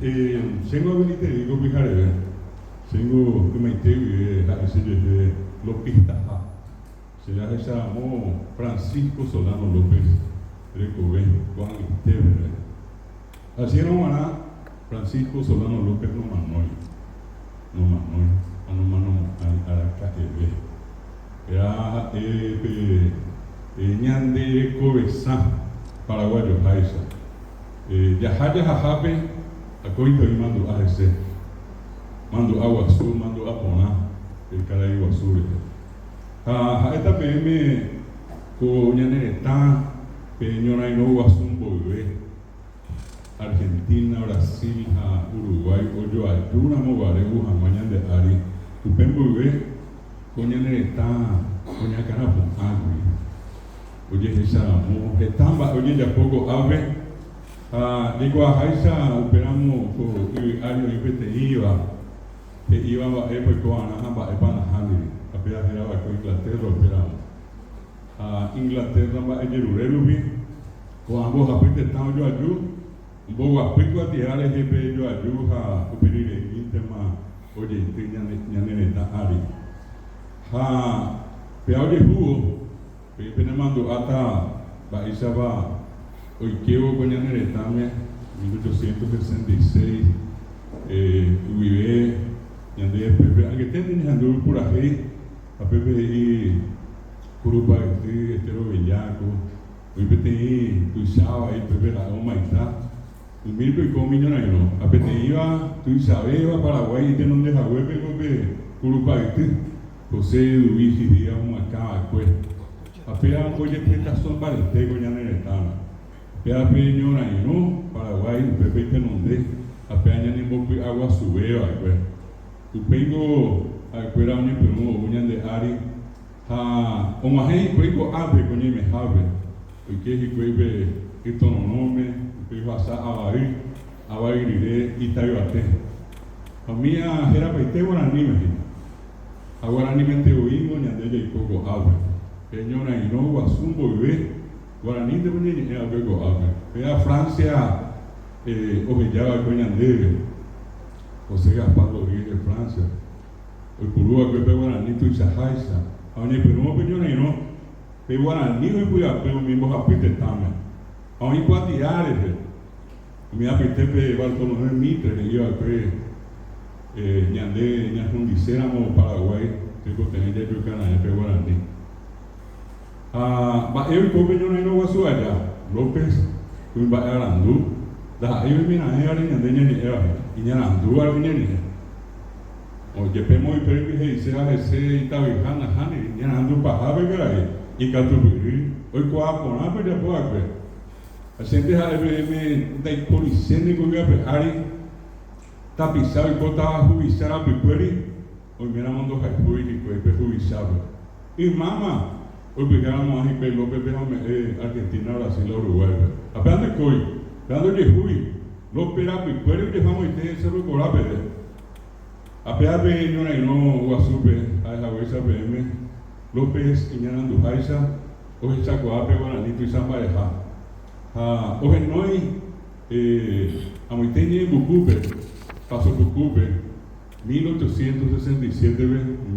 Sengo habilite digo fijare, sengo que me integré a ese desde López Taja, se la llamó Francisco Solano López, Recové, Juan Esteban. Así era una Francisco Solano López no manoi, a KEB. Era ñande Cobesá, paraguayo Jaisa. Yahaya Jajape, a coito y mando AGC, mando Agua Azul, mando Aponá, el Caraíba Azul. Esta PM, con Ñaneretá, Peñona y no Guasún Boibé, Argentina, Brasil, Uruguay, Oyo Ayuna, Mobaregu, Jamañan de Ari, Upen Boibé, con Ñaneretá, con Ñacarapo, Agui, Oye Jesaramo, Getamba, oye ya poco Ave. Digo a Jaisa operamos con año IPT iba a Panajani, apenas era con Inglaterra operamos. Inglaterra va a Jerusalén, con ambos apites estamos yo ayú, un poco apico a tirar el jefe yo ayú a operir el tema, oye, ñaneta Ari. Pero oye jugo, pero mando hasta Baisa va. Hoy quiero con Ñaneretame, 1866, vive, Ñande Pepe, aunque tienen andando por ahí, a Pepe y Curupa, Estero Bellaco, hoy Pepe Tuizaba, y Pepe la Oma y tal, un mil y con millonario, a Pepe iba, Tuizaba, iba a Paraguay y tiene un dejagüe, Pepe Curupa, José Dubiji, digamos, acá, pues, apenas oye, estas son para el tego Ñaneretama. Pea peñona y no, Paraguay, Pepe te nonde, a peña ni bopi agua subeo, pues. Tu pego, a cuera un perú, uñan de Ari, o más hay cuego ave, coñe me jave, porque es cueve, esto no nome, pego asa a bair, y taibate. A mí era peite guaraní, ahora ni me te oímos, ni ande y poco ave. Peñona y no, guasumbo y ve. Guaraní de venir en algo algo. Vea Francia, ojellaba con Ñandere, José Gaspar Rodríguez de Francia, el Curúa que pe Guaraní tu Isajaisa, aunque pero no opinión ahí no, pe Guaraní y cuya pe mismo apite también, aunque cuatiares, mi apite pe Bartolomé Mitre le iba a pe Ñandere, Ñajundicéramo Paraguay, tengo tener ya yo canal pe Guaraní. Eu cope yo no guasu allá, López, un barandu, da eu mina era ni era, y ñarandu al ni. O que pemo y permi he sea ese itabijana hani, ñarandu pajabe garai, y catubiri, hoy coa con ape de poaque. Asente ha me dai policene con ya pehari, tapizado y cota jubizar picueri, hoy mira mando jaipuri y cuepe jubizado. Y mamá, hoy pegamos a Jipe López, Argentina, Brasil, Uruguay. Apenas de coi, apenas de Juy, López, Picuero y dejamos este cerro corape. Apenas de Ñona y no Guasupe, a la huesa PM, López, Iñanandu Jaisa, hoy Chacoape, Guaranito y Samba de Ja. Hoy no hay, a Moiteñe Bucupe, Paso Bucupe, 1867,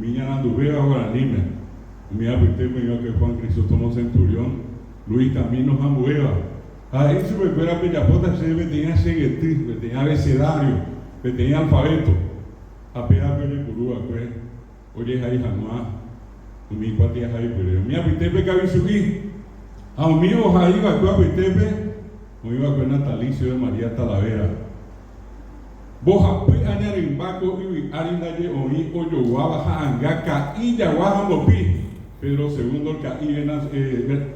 Miñanandu Vega, Guaranime. Mi apetito me que Juan Crisóstomo Centurión, Luis Camino Jambueva. Ahí se me fuera Pellapota, se tenía seguetriz, tenía abecedario, tenía alfabeto. Apenas de Curúa, pues, oye, ahí jamás, mi patria ahí, pero mi apetito que había subido. A un mío, ahí va a apetito, me iba con natalicio de María Talavera. Vos apoy añarimbaco y arindaye oí oyo guabaja angaka y yaguaja mopi. Pedro II,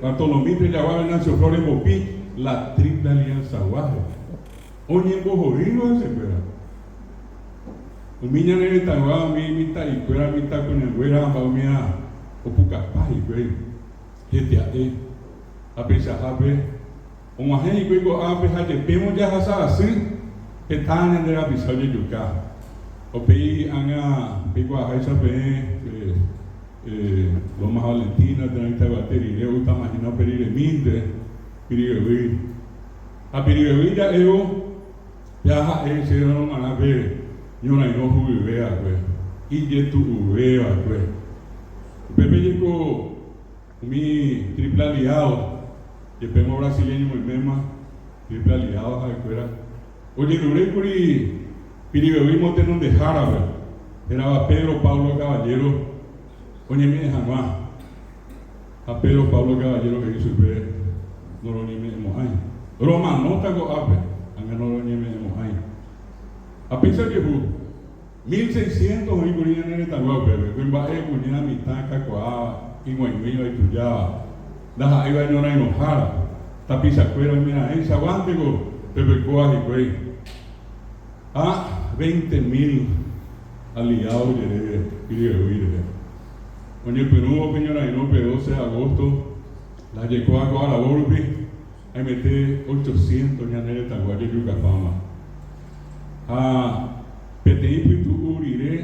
Bartolomé de Yaguá, Venancio Flores Mopí, la triple alianza guaje. Oye, bojorino se fuera. Un niño en el Taguá, mi mitad y fuera mitad con el güera, baumia, o pucapá y güey. GTA, a pesar de un agente y luego a pesar de pemo ya hasa así, que están en el episodio de Yucá. O pei anga, pego a Jaisa pe, Loma Valentina, tenés que bater y le gusta imaginar pedir el minte, pedir el a pedir el ya Viaja ese no manabe, yo no juvea, y ye tu vea, Pepe llegó mi triple aliado, que pemo brasileño me mema, triple aliado a la escuela. Oye, no le curi, piribebimos de donde jarabe, era Pedro Pablo Caballero, oye, me dejan más. A Pedro Pablo Caballero que hizo ver, no lo nimemos ahí. Roma no te hago ape, aunque no lo nimemos ahí. A pesar de 1600 hoy ponía en el tango, bebé, que va a poner mitad cacoa, y guayuelo y tuyaba. Deja ahí va a llorar enojada. Tapiza cuero y mira, ese aguante go, bebé coaje, güey. A 20.000 aliados de huir. Oye, el Perú, señora, y no, 12 de agosto, la llegó a la Borbi, ahí mete 800 ñaneres tanguaje y yucapama. PTI Pitu Urire,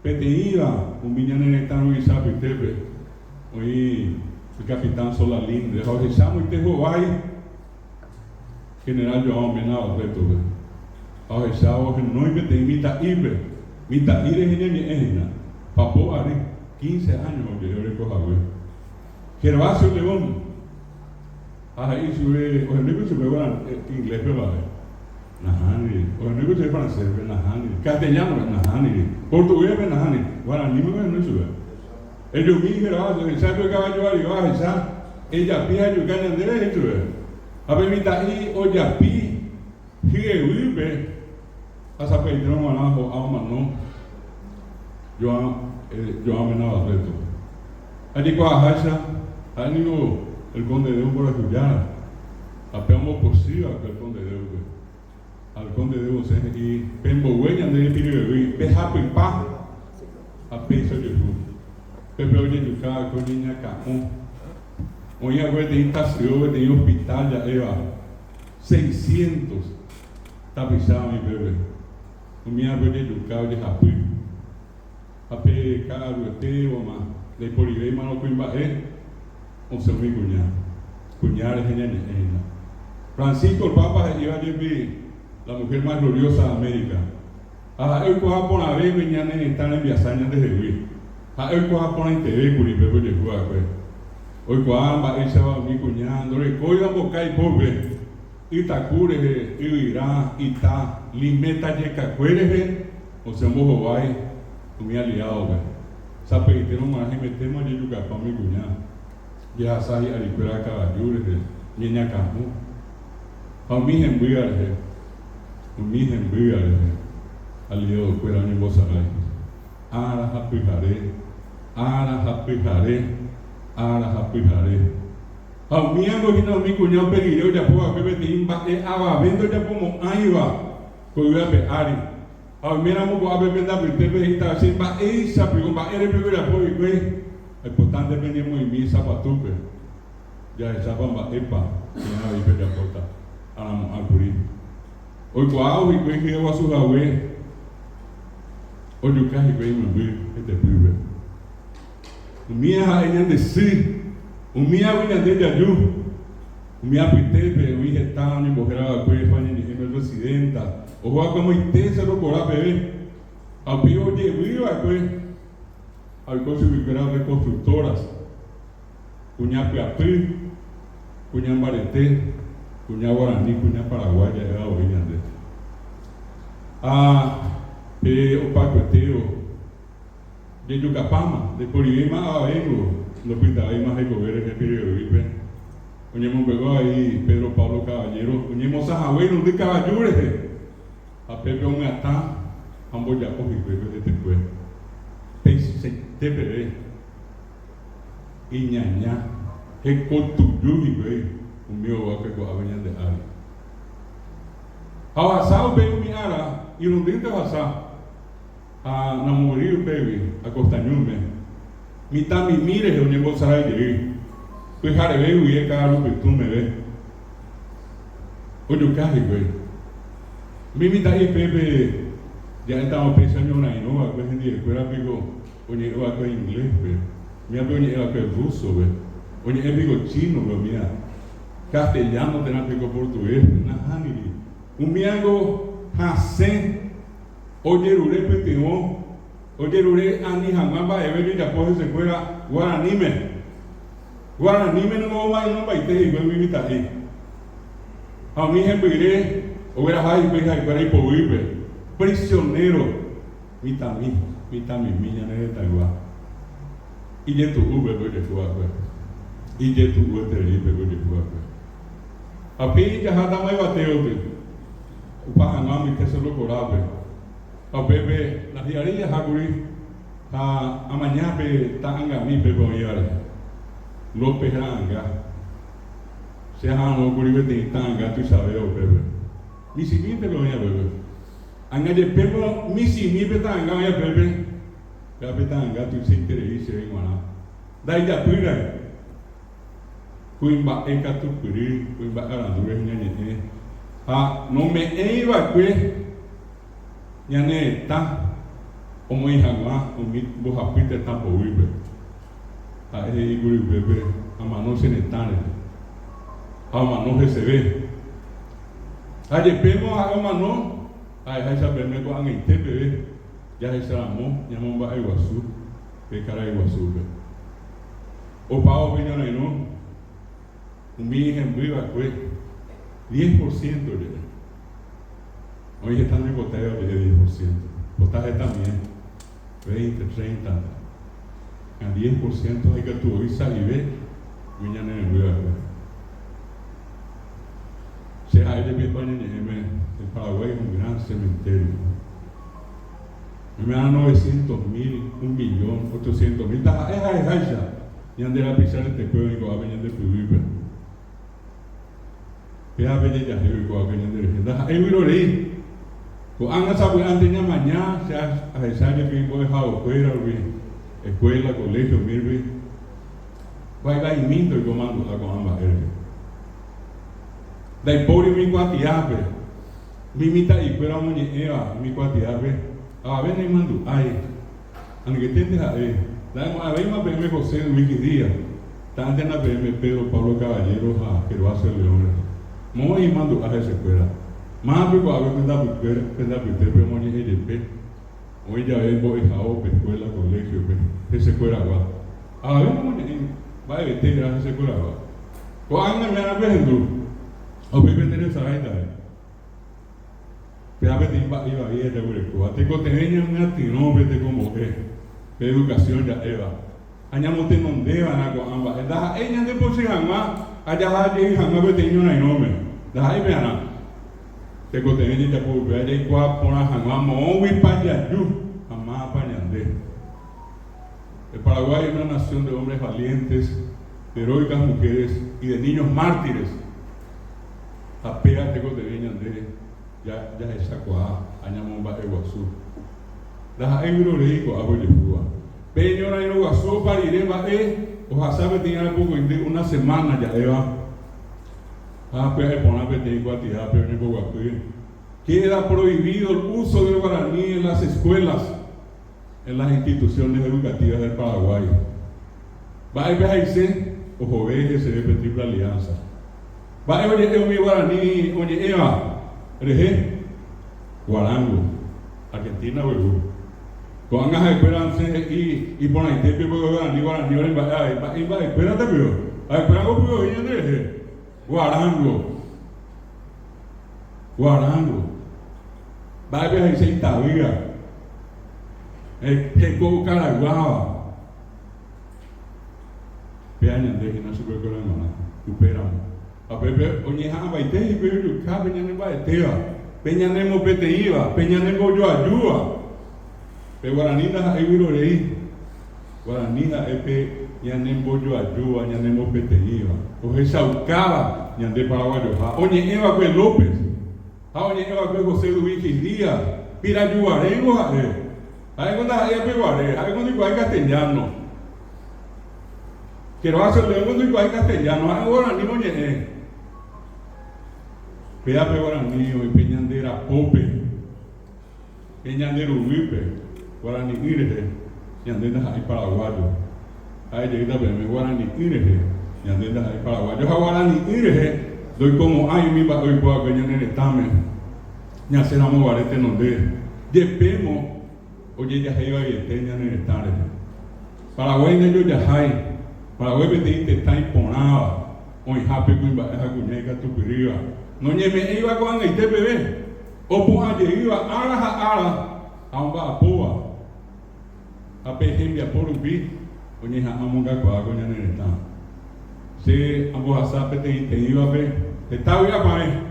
PTI iba, un viñanere tan y sabe, tepe, hoy el capitán Solalín, de Jorge Samu y Tejo Bay, general Joao Menado, reto, Jorge Samu, no hay PTI, mita ire, genia, papo, ari, 15 años, que yo recoja, Gervasio León, ahí sube, o el negro se pegó en inglés, pero Nahani, o el negro se francés, Nahani, castellano, Nahani, portugués, Nahani, guaraní, no sube. Ellos vi Gervasio, el saco de caballo, y va a echar, ella pija, yo caña de derecho, a ver, mita ahí, o ya pi, sigue vive, hasta pedir un manajo, a un mano, yo amenaba reto. Allí con Hacha, allí el conde de por la apeamos posible al conde de al conde de Uganda, y Pembo Huella de Piribeí, Pejapi Pa, a peso de luz. Pepe oye yucá con niña camón. Hoy a ver de estación, de hospital, ya Eva, 600 tapizados mi bebé. Un a ver de yucá, de Japí. Ape caro, o más, de Poribeí, mano cuimba, un ser mi cuñada, genial. Francisco, el Papa, iba a llevar la mujer más gloriosa de América. Hoy coja por la vez, mañana están en Viasañas de Jeruí. Hoy coja por la TV, Curi, Pepe de Cuba, hoy coja, va esa va mi cuñado, recoge la boca y pobre. Itacure, Ibirá, Ita, Limeta, Yecacuere, o sea, Mojobay, mi aliado, Zapetero, más y metemos a Yucapá, mi cuñado. Ya sabe, Aricuera, Caballures, Niña Camu. A mí en Buiarje. Mi hembría aliado fuera en Bosaray. Ara hapijaré. A mi amigo mi cuñado pediré ya puedo beber timba vendo ya como aiva con la ari. A mi amigo a beber da bebé está sin ba esa pero ba eres beber apoyo güey. El importante venimos en mi zapatupe. Ya esa bamba epa que no hay beber aporta. A Alpurí. Hoy guau y güey que va a su gawe. Hoy yo casi güey me vi este pibe. Mía ella de sí, mía viene de Yayu, mía pitepe, hoy está ni mujer a güey España ni en el residenta. O va como intensa lo por bebé. A pío oye viva güey. Al coche vivirá de constructoras. Cuña Piapí, Cuña Marete, Cuña Guaraní, Cuña Paraguaya, era orilla de Opaco Teo, de Yucapama, de Poribima a Vengo, los pintabais más de gobernar que Pirio Vive. Uñemos luego ahí Pedro Pablo Caballero, uñemos a Jabuelo de Caballures, a Pepe un atá, ambos ya cogí Pepe de Tecué. Pense Tepe, Iñaña, que con tu yugi, güey, un mío va que cojaban de Ari. Abasado veo mi ara, y los dientes abasado, a Namorir, baby, a Costañume. Mitad mi mire, el niño Saray de ir. Pues Jarebe, y es caro que tú me ves. Oye, casi, güey. Mi mitad y Pepe, ya estamos pensando en una innova, pues en día, escuela, digo, oye, va a inglés, güey. Mira, oye, va a ruso, güey. Oye, es digo chino, güey, mira. Castellano, tenés pico portugués, nada, ni. Un miago Hasé, oyerure petimo, oyerure ani hamamba eveli ya pose se fuera guaranime no va y no va y te iba a vivir ahí. A mí ejemplo hubiera hay para ir por vivir prisionero mitami miña ne tagua y ya tu ube lo de fua y ya tu ube te libre lo de fua a pin ya hada mai bateu te upa ngam que se lo corabe a bebé la diaria haguri a amanhã pe tanga mi pe boiara López Ranga, se arrancou por ir de tanga, tu sabe o bebê. Missimi pelo minha bebê. Anga de pelo missimi petanga minha bebê. Já petanga tu se interesse em mana. Daí já pura. Cuimba eka tu puri, cuimba arandura nyanyi. Ah, não me eiva que nyane ta. Omo ihangwa, omi bohapite tampo wibe. A ele iguri bebê, a mano senetane, a mano receber. A de pemo a mano, a saber me com alguém te bebê, já reclamou, nyamamba Iguaçu, pecara Iguaçu. O pau vinha aí não, mi embriva que 10% dele. Hoje está no boteio de 10%, botar também 20, 30. A 10% hay que tu hoy salir miña ne nueva se hay de España el Paraguay es un gran cementerio me dan 900,000 1.800.000 ta es ya y ande la pisar este pueblo y co a venir de Pibipe pea venir ya y co a venir de da hay miro ahí co anga sabe antes de mañana se a esa de que voy a fuera escuela, colegio, mirvi, vai y minto y comando la comamba erge. Dai pobre mi cuatiape, mi mita y fuera muñe eva, mi cuatiape, a ver ni mando, ay, aunque tende a a ver más PM José Luis Díaz, tanto en la PM Pedro Pablo Caballero, que lo hace León, muy mando a esa escuela, más porque a ver que da pero muñe EDP. Hoy ya vengo en Jao, escuela, colegio, ese escuela agua. A ver, va a vestir gracias a esa escuela agua. Cuando me han visto, o me venden esa vaina. Pero a veces iba a ir a Urecoa. Te coteña una tinómete como que educación ya eva. Añamos te mondea na con ambas. Da ella de por si jamás allá hay jamás veteño na inome. Da ahí veana. Te coteña ya por ver ahí cua por jamás mo wi payayu. El Paraguay es una nación de hombres valientes, de heroicas mujeres y de niños mártires. Apea tengo de viña de ya se sacó a Añamomba Iguazú. Las euro rico a Bolivia. Peñora en Iguazú para ir o sabe tenía poco una semana ya eva. Pues el poner de cuatía, pero en Iguazú. Queda prohibido el uso del guaraní en las escuelas. En las instituciones educativas del Paraguay. Va a ver ahí o joven se ve triple alianza. Va a ver mi guaraní, oye Eva, Reje, Guarango, Argentina, Perú. Con las esperanzas y por ahí te pego guaraní, va espérate, pero, esperando que yo Reje, Guarango. Va a ver ahí se Itaviga. Pegou o Caraguá. Peña de na super corona, superamos. A bebê onha vai ter veio cá peña nem vai ter. Peña nem mo peteiva, peña nem mo joajua. Pe guarani da ai virorei. Guarani da epe nya nem mo joajua, nya nem mo peteiva. O ressalcava nya de Paraguai. Onha Eva com López. A onha Eva com José Luis Díaz. Pirajuarengo a Hay cuando hay peguare, hay cuando igual castellano. Quiero hacerle cuando igual castellano, hay guaraní moñe. Pea guaraní y peñandera pope, peñandero wipe, guaraní irje, ñandera hay paraguayo. Hay llegada a guaraní irje, ñandera hay paraguayo. A guaraní irje, doy como ay mi hoy puedo que ñandera tame. ya seramos barete donde depemos oye ya iba y tenía en el estar Paraguay no yo ya hay Paraguay te está imponada hoy happy con esa cuñeca tu piriva no me iba con el bebé o pues iba a un bapoa a pejembia por un bit oye ja amunga kwa con en el estar se ambos asape te iba a ver te estaba ya para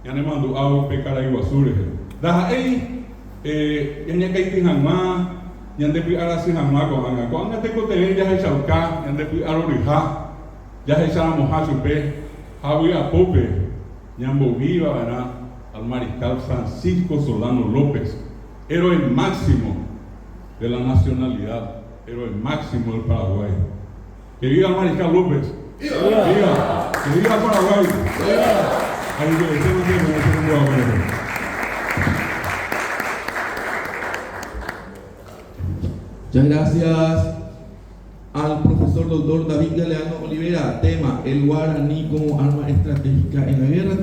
ya le mando a pecar a Iguazure da ahí ya que hay jamás ya de ahora sí jamás cuando te cote ya es sauca ya de ahora ya es a mojar su pe había a pope ya viva verá al mariscal Francisco Solano López héroe máximo de la nacionalidad héroe máximo del Paraguay que viva el mariscal López viva que viva Paraguay ahí que muchas gracias al profesor doctor David Galeano Olivera. Tema: el guaraní como arma estratégica en la guerra.